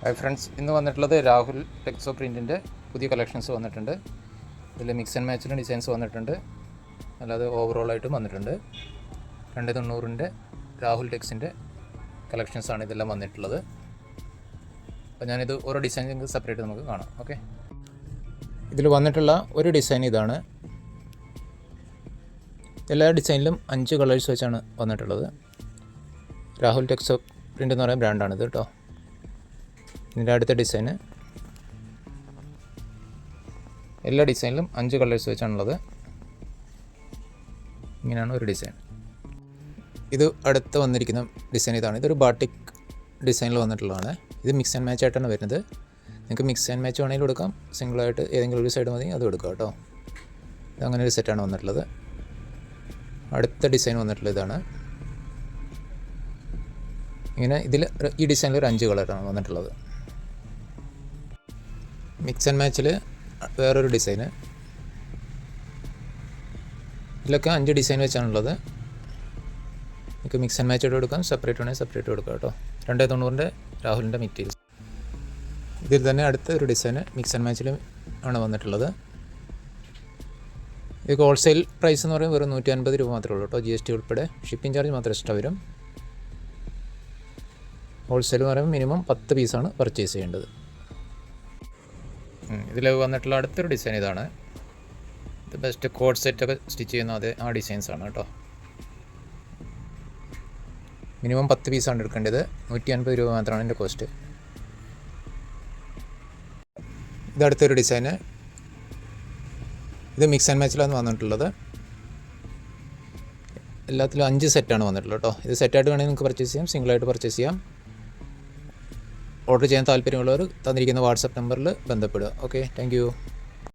Hi friends, ഇന്ന് വന്നിട്ടുള്ളത് രാഹുൽ ടെക്സോ പ്രിൻറ്റിൻ്റെ പുതിയ കളക്ഷൻസ് വന്നിട്ടുണ്ട്. ഇതിൽ മിക്സ് ആൻഡ് മാച്ചിൻ്റെ ഡിസൈൻസ് വന്നിട്ടുണ്ട്, അല്ലാതെ ഓവറോളായിട്ടും വന്നിട്ടുണ്ട്. 290 രാഹുൽ ടെക്സിൻ്റെ കളക്ഷൻസാണ് ഇതെല്ലാം വന്നിട്ടുള്ളത്. അപ്പോൾ ഞാനിത് ഓരോ ഡിസൈൻ സെപ്പറേറ്റ് നമുക്ക് കാണാം. ഓക്കെ, ഇതിൽ വന്നിട്ടുള്ള ഒരു ഡിസൈൻ ഇതാണ്. എല്ലാ ഡിസൈനിലും 5 കളേഴ്സ് വെച്ചാണ് വന്നിട്ടുള്ളത്. രാഹുൽ ടെക്സോ പ്രിൻ്റ് എന്ന് പറയുന്ന ബ്രാൻഡാണിത് കേട്ടോ. ഇതിൻ്റെ അടുത്ത ഡിസൈന് എല്ലാ ഡിസൈനിലും 5 കളേഴ്സ് വെച്ചാണുള്ളത്. ഇങ്ങനെയാണ് ഒരു ഡിസൈൻ. ഇത് അടുത്ത് വന്നിരിക്കുന്ന ഡിസൈൻ ഇതാണ്. ഇതൊരു ബാട്ടിക് ഡിസൈനിൽ വന്നിട്ടുള്ളതാണ്. ഇത് മിക്സ് ആൻഡ് മാച്ച് ആയിട്ടാണ് വരുന്നത്. നിങ്ങൾക്ക് മിക്സ് ആൻഡ് മാച്ച് വേണമെങ്കിലും എടുക്കാം, സിംഗിളായിട്ട് ഏതെങ്കിലും ഒരു സൈഡ് മതി അത് എടുക്കാം കേട്ടോ. ഇതങ്ങനെ ഒരു സെറ്റാണ് വന്നിട്ടുള്ളത്. അടുത്ത ഡിസൈൻ വന്നിട്ടുള്ളത് ഇതാണ്. ഇങ്ങനെ ഈ ഡിസൈനിൽ ഒരു 5 കളറാണ് വന്നിട്ടുള്ളത്. മിക്സ് ആൻഡ് മാച്ചിൽ വേറൊരു ഡിസൈന്. ഇതിലൊക്കെ 5 ഡിസൈൻ വെച്ചാണുള്ളത്. നിങ്ങൾക്ക് മിക്സ് ആൻഡ് മാച്ച് എടുക്കാം, സെപ്പറേറ്റ് വേണമെങ്കിൽ സെപ്പറേറ്റ് കൊടുക്കാം കേട്ടോ. 290 രാഹുലിൻ്റെ മെറ്റീരിയൽസ്. ഇതിൽ തന്നെ അടുത്ത ഒരു ഡിസൈന് മിക്സ് ആൻഡ് മാച്ചിൽ ആണ് വന്നിട്ടുള്ളത്. ഇത് ഹോൾസെയിൽ പ്രൈസ് എന്ന് പറയുമ്പോൾ വെറും 150 രൂപ മാത്രമേ ഉള്ളൂ കേട്ടോ. GST ഉൾപ്പെടെ. ഷിപ്പിംഗ് ചാർജ് മാത്രം എക്സ്ട്രാ വരും. ഹോൾസെയിൽ എന്ന് പറയുമ്പോൾ മിനിമം 10 പീസാണ് പർച്ചേസ് ചെയ്യേണ്ടത്. ഇതിൽ വന്നിട്ടുള്ള അടുത്തൊരു ഡിസൈൻ ഇതാണ്. ഇത് ബെസ്റ്റ് കോഡ് സെറ്റൊക്കെ സ്റ്റിച്ച് ചെയ്യുന്ന ആ ഡിസൈൻസാണ് കേട്ടോ. മിനിമം 10 പീസാണ് എടുക്കേണ്ടത്. 150 രൂപ മാത്രമാണ് എൻ്റെ കോസ്റ്റ്. ഇതടുത്തൊരു ഡിസൈന്. ഇത് മിക്സ് ആൻഡ് മാച്ചിലാണ് വന്നിട്ടുള്ളത്. എല്ലാത്തിലും 5 സെറ്റാണ് വന്നിട്ടുള്ളത് കേട്ടോ. ഇത് സെറ്റായിട്ട് വേണമെങ്കിൽ നിങ്ങൾക്ക് പർച്ചേസ് ചെയ്യാം, സിംഗിളായിട്ട് പർച്ചേസ് ചെയ്യാം. ഓർഡർ ചെയ്യാൻ താല്പര്യമുള്ളവർ തന്നിരിക്കുന്ന വാട്സപ്പ് നമ്പറിൽ ബന്ധപ്പെടുക. Okay, thank you.